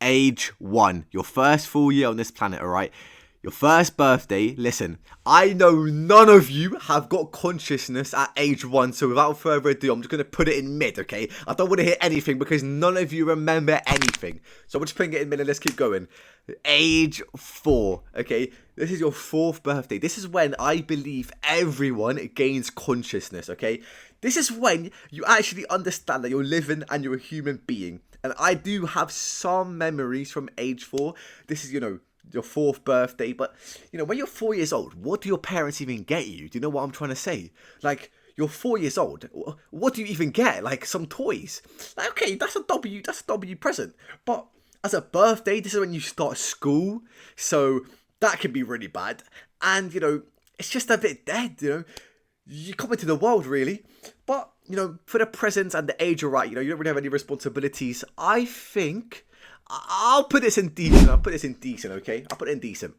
age 1. Your first full year on this planet, alright? Your first birthday. Listen, I know none of you have got consciousness at age 1, so without further ado, I'm just going to put it in mid, okay? I don't want to hear anything because none of you remember anything. So I'm just putting it in mid and let's keep going. Age 4, okay? This is your 4th birthday. This is when I believe everyone gains consciousness, okay? This is when you actually understand that you're living and you're a human being. And I do have some memories from age 4. This is, your 4th birthday. But, when you're 4 years old, what do your parents even get you? Do you know what I'm trying to say? Like, you're 4 years old. What do you even get? Like, some toys. Like, okay, that's a W present. But as a birthday, this is when you start school. So that can be really bad. And, it's just a bit dead, You come into the world, really. But, for the presents and the age you're right, you don't really have any responsibilities. I think I'll put this in decent. Okay? I'll put it in decent.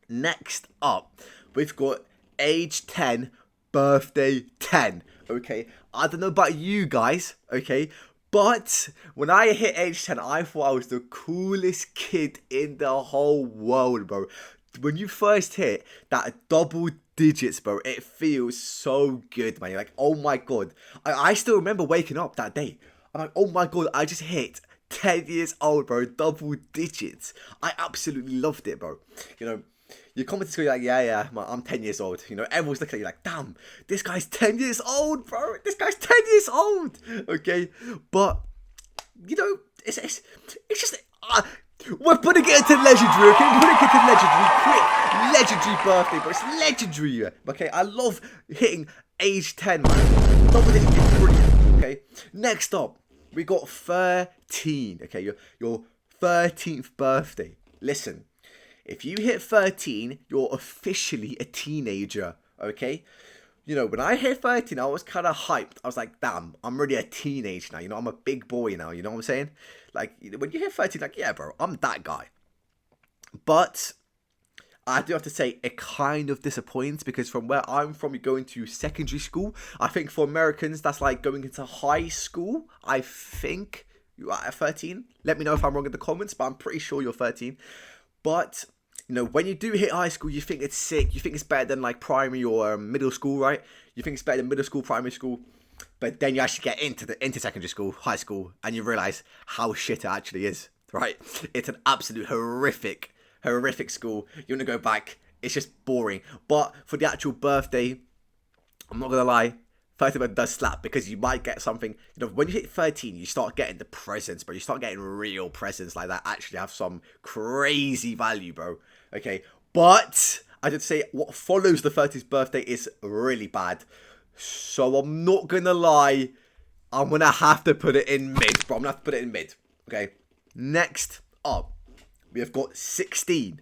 Next up, we've got age 10, birthday 10. Okay? I don't know about you guys, okay? But when I hit age 10, I thought I was the coolest kid in the whole world, bro. When you first hit that double digits, bro, it feels so good, man. You're like, oh my god. I still remember waking up that day. I'm like, oh my god, I just hit 10 years old, bro. Double digits. I absolutely loved it, bro. You come into school, you're like, yeah, man, I'm 10 years old. Everyone's looking at you like, damn, this guy's 10 years old, bro. This guy's 10 years old. Okay? But, it's just... we're putting it into legendary, okay? We're putting it into legendary, quick. Legendary birthday, bro. It's legendary, okay? I love hitting age 10, man. Double digits is brilliant, okay? Next up, we got 13, okay? Your 13th birthday. Listen, if you hit 13, you're officially a teenager, okay? When I hit 13, I was kind of hyped. I was like, damn, I'm really a teenager now. I'm a big boy now. You know what I'm saying? Like, when you hit 13, like, yeah, bro, I'm that guy. But I do have to say, it kind of disappoints because from where I'm from, you're going to secondary school. I think for Americans, that's like going into high school. I think you are at 13. Let me know if I'm wrong in the comments, but I'm pretty sure you're 13. But... when you do hit high school, you think it's sick. You think it's better than like primary or middle school, right? You think it's better than middle school, primary school. But then you actually get into secondary school, high school, and you realize how shit it actually is, right? It's an absolute horrific school. You want to go back. It's just boring. But for the actual birthday, I'm not going to lie, 13 does slap because you might get something. When you hit 13, you start getting the presents, bro. You start getting real presents like that actually have some crazy value, bro. Okay, but I did say what follows the 30th birthday is really bad. So I'm not gonna lie, I'm gonna have to put it in mid, bro. I'm gonna have to put it in mid. Okay. Next up, we have got 16.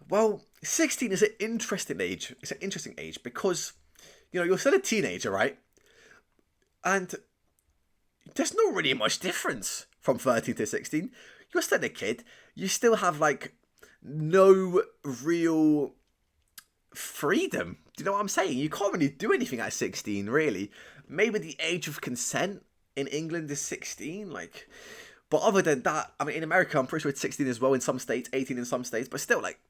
Well, 16 is an interesting age. It's an interesting age because you're still a teenager, right? And there's not really much difference from 13 to 16. You're still a kid. You still have like no real freedom. Do you know what I'm saying? You can't really do anything at 16, really. Maybe the age of consent in England is 16, like. But other than that, I mean, in America, I'm pretty sure it's 16 as well in some states, 18 in some states. But still, like,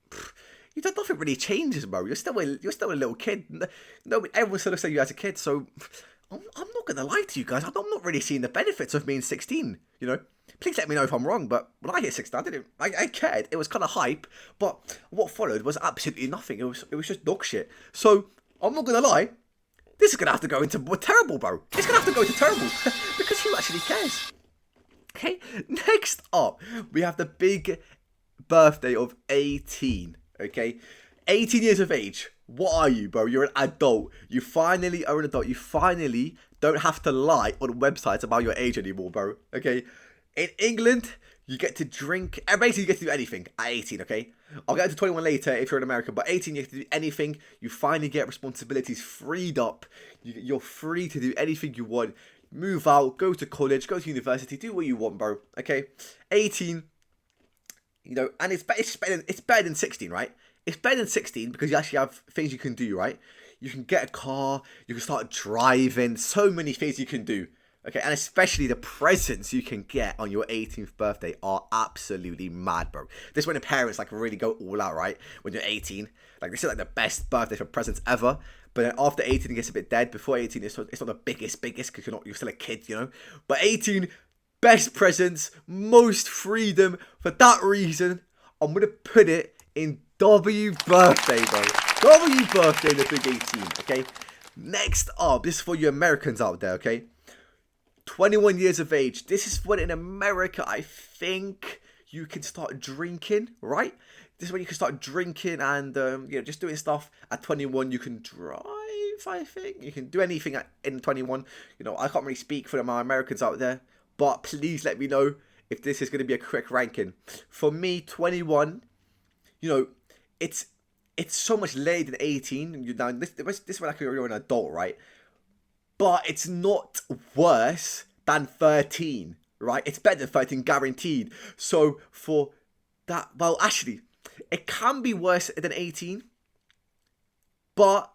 nothing really changes, bro. You're still a little kid. No, everyone still looks at you as a kid. So I'm not gonna lie to you guys. I'm not really seeing the benefits of being 16. Please let me know if I'm wrong. But when I hit 16, I cared. It was kind of hype. But what followed was absolutely nothing. It was just dog shit. So I'm not gonna lie. This is gonna have to go into terrible, bro. It's gonna have to go into terrible because who actually cares? Okay. Next up, we have the big birthday of 18. Okay, 18 years of age. What are you, bro? You're an adult. You finally are an adult. You finally don't have to lie on websites about your age anymore, bro. Okay, in England, you get to drink. Basically, you get to do anything at 18. Okay, I'll get into 21 later if you're in America, but 18, you get to do anything. You finally get responsibilities freed up. You're free to do anything you want. Move out, go to college, go to university, do what you want, bro. Okay, 18. And it's better than 16, right? It's better than 16 because you actually have things you can do, right? You can get a car, you can start driving, so many things you can do. Okay, and especially the presents you can get on your 18th birthday are absolutely mad, bro. This is when the parents like really go all out, right? When you're 18, like this is like the best birthday for presents ever. But then after 18, it gets a bit dead. Before 18, it's not the biggest because you're still a kid, you know. But 18, best presents, most freedom. For that reason, I'm gonna put it in W birthday, bro. W birthday in the big 18. Okay. Next up, this is for you Americans out there, okay? 21 years of age. This is when in America, I think you can start drinking, right? This is when you can start drinking and, just doing stuff. At 21, you can drive, I think. You can do anything in 21. You know, I can't really speak for my Americans out there. But please let me know if this is going to be a correct ranking. For me, 21, it's so much later than 18. Now, this is when like you're an adult, right? But it's not worse than 13, right? It's better than 13, guaranteed. So for that, well, actually, it can be worse than 18. But,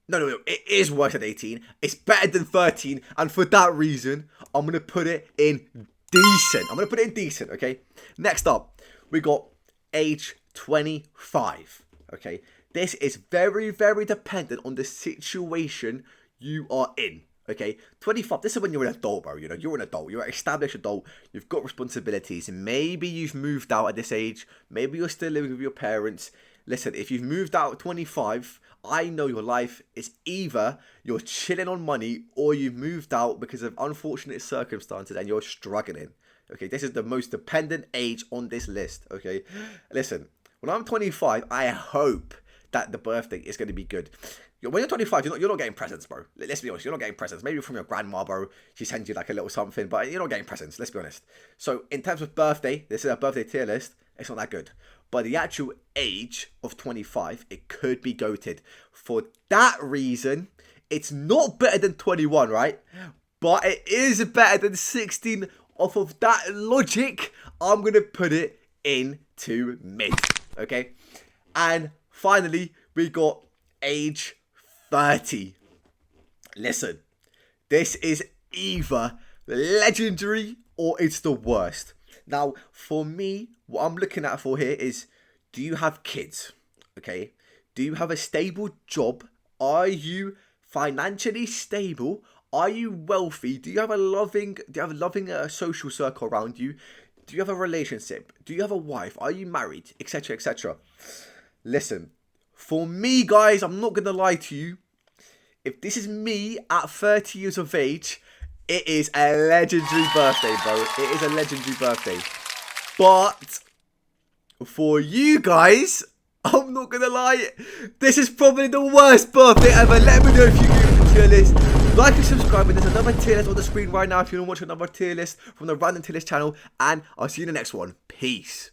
no, it is worse than 18. It's better than 13. And for that reason, I'm going to put it in decent. I'm going to put it in decent, okay? Next up, we got age 25, okay? This is very, very dependent on the situation you are in, okay? 25, this is when you're an adult, bro. You know, you're an adult. You're an established adult. You've got responsibilities. Maybe you've moved out at this age. Maybe you're still living with your parents. Listen, if you've moved out at 25, I know your life is either you're chilling on money or you've moved out because of unfortunate circumstances and you're struggling. Okay, this is the most dependent age on this list, okay? Listen, when I'm 25, I hope that the birthday is going to be good. When you're 25, you're not getting presents, bro. Let's be honest, you're not getting presents. Maybe from your grandma, bro. She sends you like a little something, but you're not getting presents. Let's be honest. So in terms of birthday, this is a birthday tier list. It's not that good. But the actual age of 25, it could be goated. For that reason, it's not better than 21, right? But it is better than 16. Off of that logic, I'm going to put it into mid. Okay? And finally, we got age 30. Listen, this is either legendary or it's the worst. Now, for me, what I'm looking at for here is, do you have kids? Okay? Do you have a stable job? Are you financially stable? Are you wealthy? Do you have a loving social circle around you? Do you have a relationship? Do you have a wife? Are you married? Etc, etc. Listen, for me, guys, I'm not going to lie to you. If this is me at 30 years of age, it is a legendary birthday, bro. It is a legendary birthday. But for you guys, I'm not going to lie, this is probably the worst birthday ever. Let me know if you agree with the tier list. Like and subscribe, and there's another tier list on the screen right now if you want to watch another tier list from the Random Tier List channel. And I'll see you in the next one. Peace.